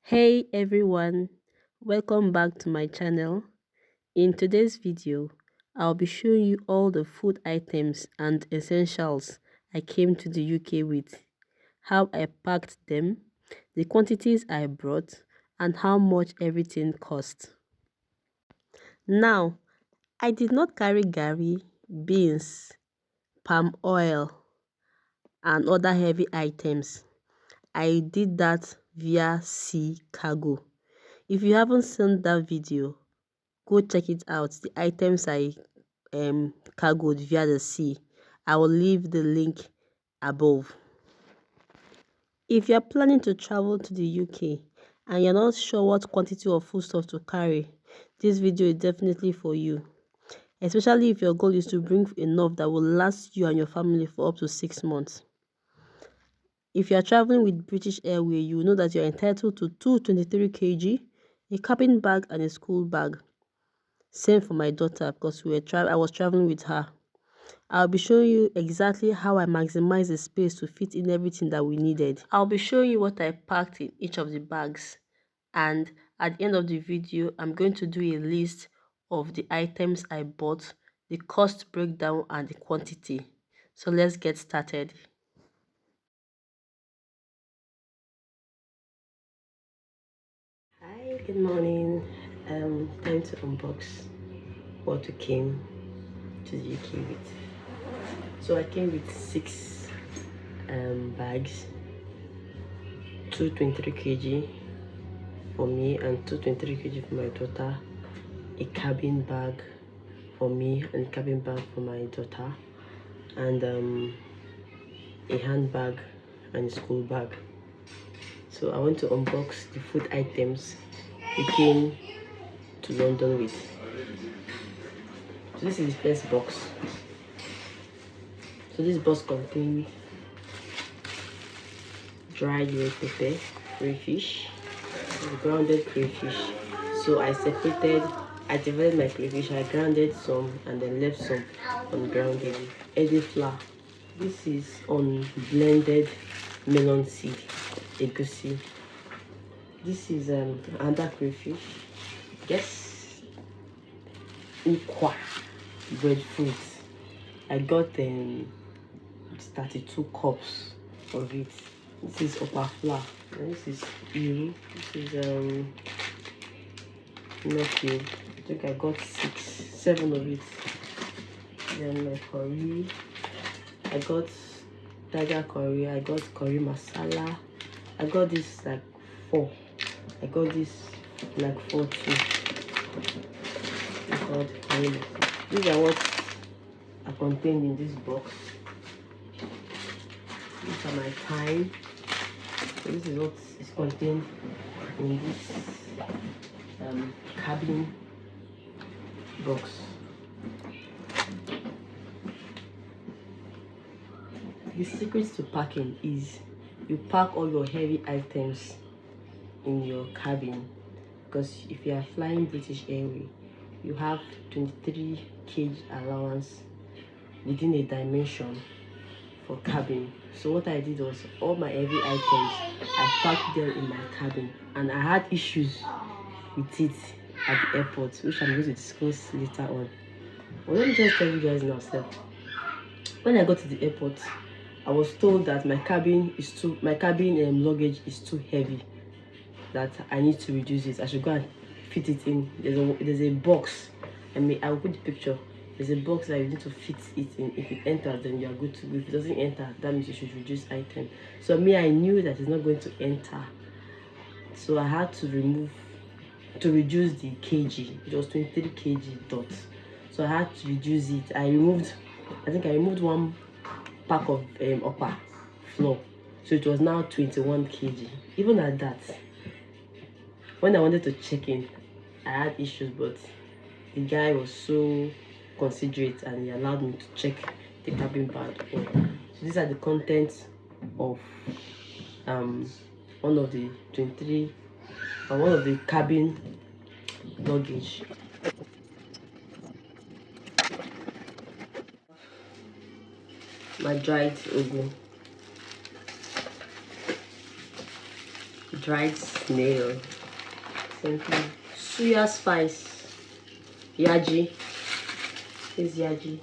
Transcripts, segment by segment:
Hey everyone, welcome back to my channel. In today's video, I'll be showing you all the food items and essentials I came to the UK with, how I packed them, the quantities I brought, and how much everything cost. Now, I did not carry gari, beans, palm oil, and other heavy items. I did that via sea cargo. If you haven't seen that video, go check it out. The items I cargoed via the sea. I will leave the link above. If you're planning to travel to the UK and you're not sure what quantity of foodstuff to carry, this video is definitely for you. Especially if your goal is to bring enough that will last you and your family for up to 6 months. If you are traveling with British Airways, you will know that you're entitled to 223 kg, a cabin bag and a school bag. Same for my daughter because I was traveling with her. I'll be showing you exactly how I maximize the space to fit in everything that we needed. I'll be showing you what I packed in each of the bags, and at the end of the video, I'm going to do a list of the items I bought, the cost breakdown and the quantity. So let's get started. Hi, good morning. Time to unbox what we came to the UK with. So I came with 6 bags, 223 kg for me and 223 kg for my daughter, a cabin bag for me and cabin bag for my daughter, and a handbag and a school bag. So I want to unbox the food items we came to London with. So this is the first box. So this box contains dried red pepper, crayfish, grounded crayfish. So I divided my crayfish. I grounded some and then left some ungrounded. Eddy flour. This is unblended melon seed, egusi. This is another crayfish. Yes, ukwa breadfruit. I got 32 cups of it. This is upper flour. This is iru. This is not you. I think I got 7 of it. Then my curry. I got tiger curry. I got curry masala. I got this like 4. I got this like 4 too. These are what are contained in this box. These are my thyme. So this is what is contained in this cabin box. The secret to packing is you pack all your heavy items in your cabin, because if you are flying British Airways, you have 23 kg allowance within a dimension for cabin. So what I did was all my heavy items, I packed them in my cabin, and I had issues with it at the airport, which I'm going to discuss later on. But let me just tell you guys now, sir. When I got to the airport, I was told that my cabin luggage is too heavy, that I need to reduce it. I should go and fit it in. There's a box. I will put the picture. There's a box that you need to fit it in. If it enters, then you are good to go. If it doesn't enter, that means you should reduce item. So I knew that it's not going to enter. So I had to reduce the kg. It was 23 kg dot. So I had to reduce it. I think I removed 1 pack of upper floor. So it was now 21 kg. Even at that, when I wanted to check in, I had issues, but the guy was so considerate and he allowed me to check the cabin bag in. So these are the contents of one of the cabin luggage. My dried dried snail. Simply suya spice. Yaji. This is yaji.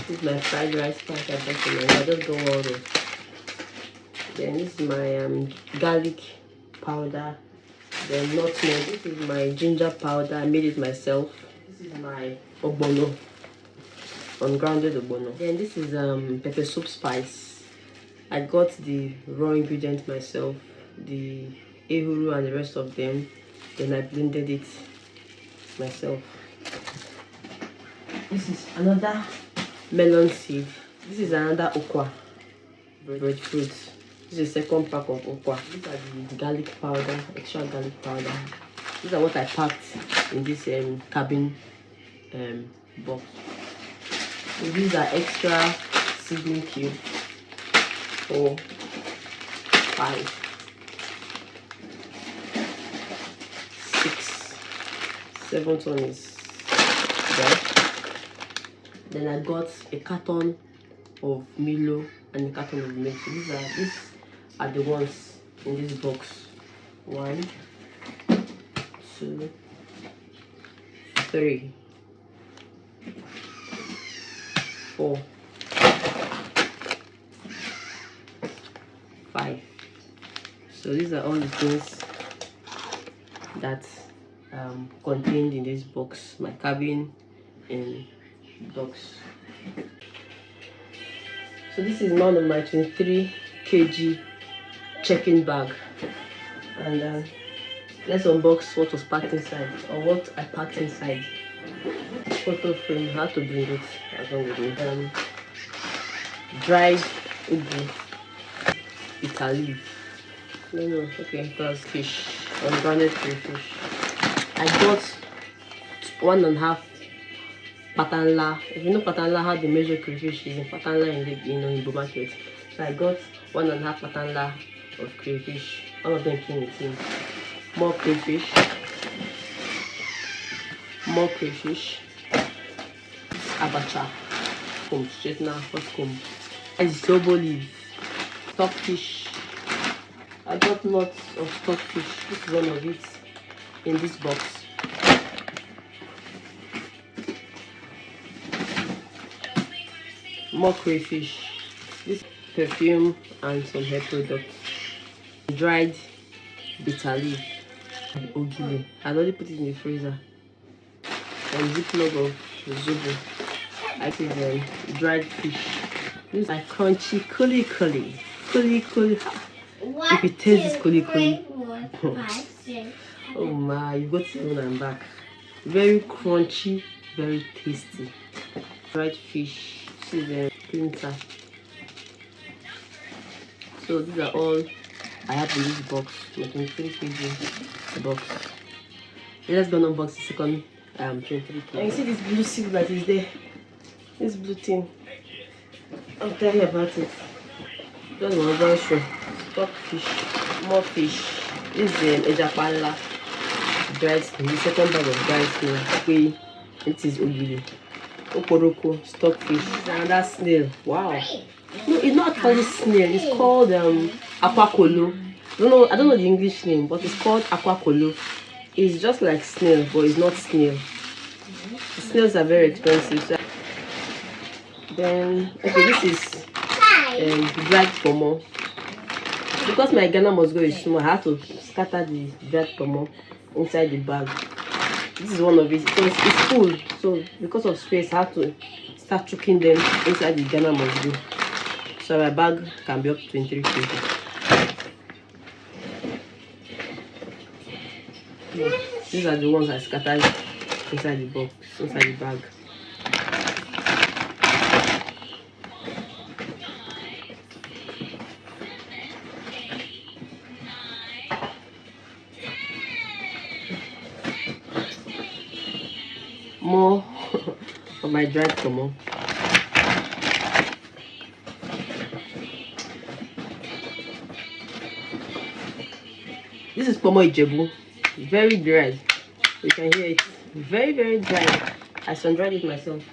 This is my fried rice pack I bought in I just go all this. Then this is my garlic powder. Then nutmeg. This is my ginger powder. I made it myself. This is my ogbono, ungrounded ogbono. Then this is pepper soup spice. I got the raw ingredients myself, the ehuru and the rest of them. Then I blended it myself. This is another melon seed. This is another okwa breadfruit. This is the second pack of okwa. These are the garlic powder, extra garlic powder. These are what I packed in this cabin box. So these are extra seasoning cubes. 4, 5, 6, 7th one is there. Then I got a carton of Milo and a carton of milk. These are the ones in this box. 1, 2, 3, 4, 5. So these are all the things that contained in this box. My cabin in box. So this is one of my 23 kg check-in bag, and let's unbox what was packed inside, or what I packed inside. Photo frame, how to bring it along with me. Dried ugu, bitter leaf. No, okay, that's fish, ungrounded crayfish. I got 1.5 patanla. If you know patanla, how they measure crayfish is in patanla in the Igbo market. So I got 1.5 patanla of crayfish. All of them came with him. More crayfish. More crayfish. Abacha. Comb, straightener, hot comb. Zobo leaf. Stockfish. I got lots of stockfish. This is one of it in this box. More crayfish. This perfume and some hair products. Dried bitter leaf. Ogili. I already put it in the freezer. And ziploc of zobo. I think dried fish. This is my crunchy kuli kuli. Kuli kuli. If you taste this kuli kuli. Oh my, you got to and back. Very crunchy, very tasty. Dried fish. This is a printer. So these are all I have in this box. 23 kg box. Let's go and unbox the second 23 kg. And you see this blue seal that is there. This blue thing. I'll tell you about it. Just one brown show. Stock fish. More fish. This is ejapala. Dried snail. The second bag of dried snail. It is ogili. Oporoko. Stockfish. This is another snail. Wow. No, it's not actually snail. It's called aquacolo. I don't know the English name, but it's called aquacolo. It's just like snail, but it's not snail. The snails are very expensive. So then, okay, this is dried pomo. Because my Ghana must go is small, I have to scatter the dried pomo inside the bag. This is one of it. So it's full. So because of space, I have to start choking them inside the Ghana must go. So my bag can be up to 23 kg. These are the ones I scattered inside the box, inside the bag. More of my dried pomo. This is pomo Ijebu, very dry. You can hear it, very, very dry. I sun-dried it myself.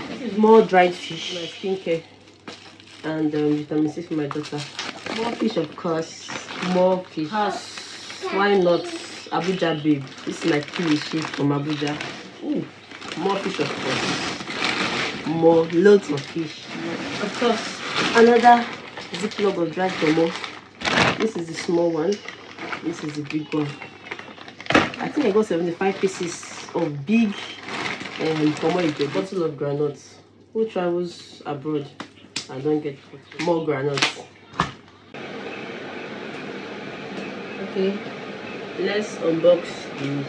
This is more dried fish. My skincare. and vitamin C for my daughter. More fish, of course. More fish. Why not? Abuja babe. This is my kilishi from Abuja. Ooh, more fish, of course. More, loads of fish. Of course, another ziploc of dried tomo. This is the small one. This is the big one. I think I got 75 pieces of big tomo. A bottle of granuts. Who travels abroad and don't get more granuts? Okay, let's unbox the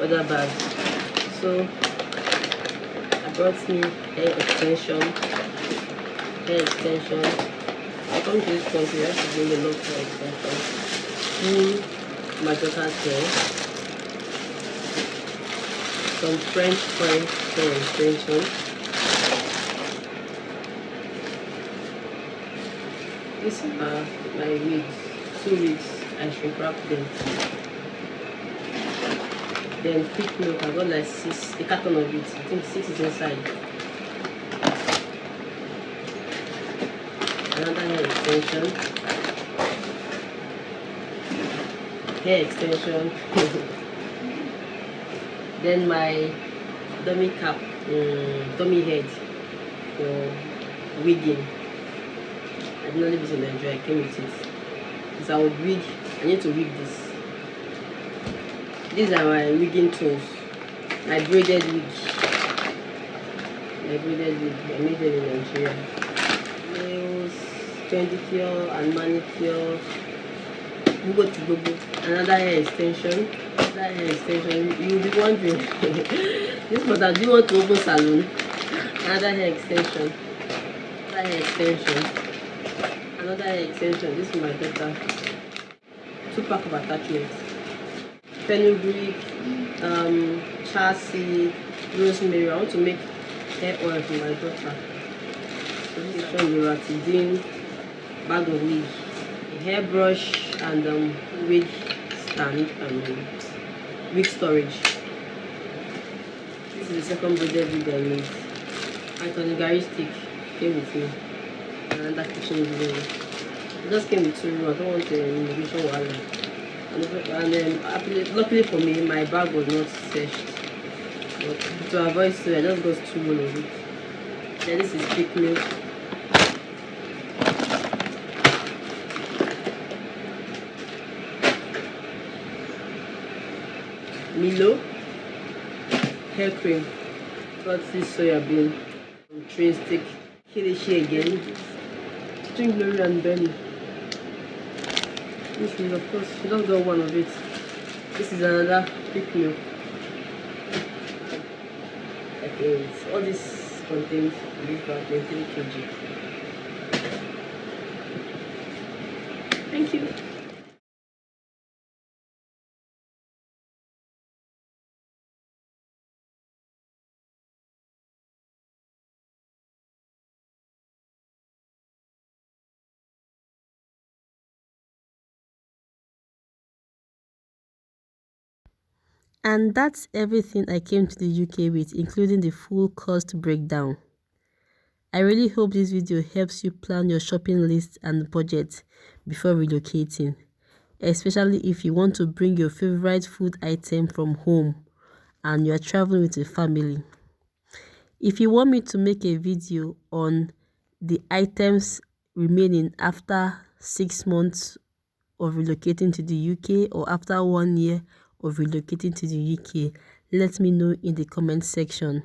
other bag. So I brought me hair extension. I come to this country, I have to bring a lot of hair extension. My daughter's hair. Some French fry hair extension. These are my wigs, 2 wigs. I should wrap them. Then quick milk, I got like 6, a carton of it. I think 6 is inside. Another hair extension. Then my dummy cap, dummy head for wigging. I did not leave it in Nigeria, I came with it. Because I would wig, I need to wig this. These are my wigging tools. My braided wig. I made them in Nigeria. Nails, pedicure and manicure. Another hair extension. You'll be wondering, this mother, do you want to open salon? Another hair extension. Another hair extension. This is my daughter. 2 pack of attachments. Fenugreek, chassis, rosemary. I want to make hair oil for my daughter. So this is from Loratidine, bag of wig, a hairbrush, and wig stand and wig storage. This is the second braided wig I made. And on the Gary stick came with me. And that kitchen video. It just came with 2 rows. I don't want the immigration wallet. And luckily for me, my bag was not searched. But to avoid so, I just got 2 rolls of it. Then this is thick milk. Milo hair cream. Got this soya bean. Train stick. Kilishi again. Drink Glory and Benny. This is, of course, you don't got one of it. This is another thick milk. Okay, all this contains this bag 23 kg. Thank you. And that's everything I came to the UK with, including the full cost breakdown. I really hope this video helps you plan your shopping list and budget before relocating, especially if you want to bring your favorite food item from home and you are traveling with a family. If you want me to make a video on the items remaining after 6 months of relocating to the UK or after 1 year of relocating to the UK, let me know in the comment section.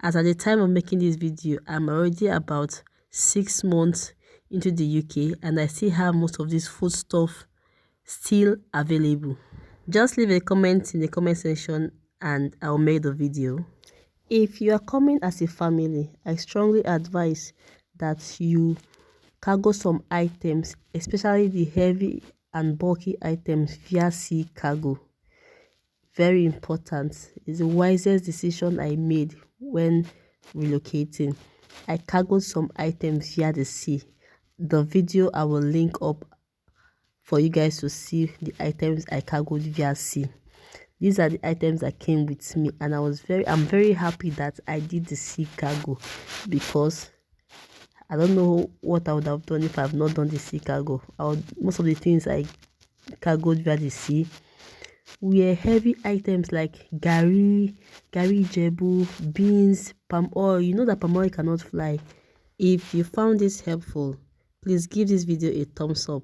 As at the time of making this video, I'm already about 6 months into the UK and I still have most of this food stuff still available. Just leave a comment in the comment section and I'll make the video. If you are coming as a family, I strongly advise that you cargo some items, especially the heavy and bulky items via sea cargo. Very important. It's the wisest decision I made when relocating. I cargoed some items via the sea. The video I will link up for you guys to see the items I cargoed via sea. These are the items that came with me, and I'm very happy that I did the sea cargo because I don't know what I would have done if I've not done the sea cargo. Most of the things I cargoed via the sea were heavy items like gari jebu, beans, palm oil. You know that palm oil cannot fly. If you found this helpful, please give this video a thumbs up,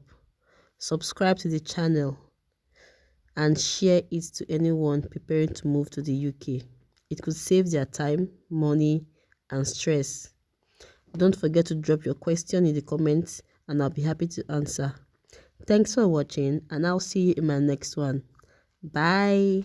subscribe to the channel, and share it to anyone preparing to move to the UK. It could save their time, money, and stress. Don't forget to drop your question in the comments and I'll be happy to answer. Thanks for watching and I'll see you in my next one. Bye.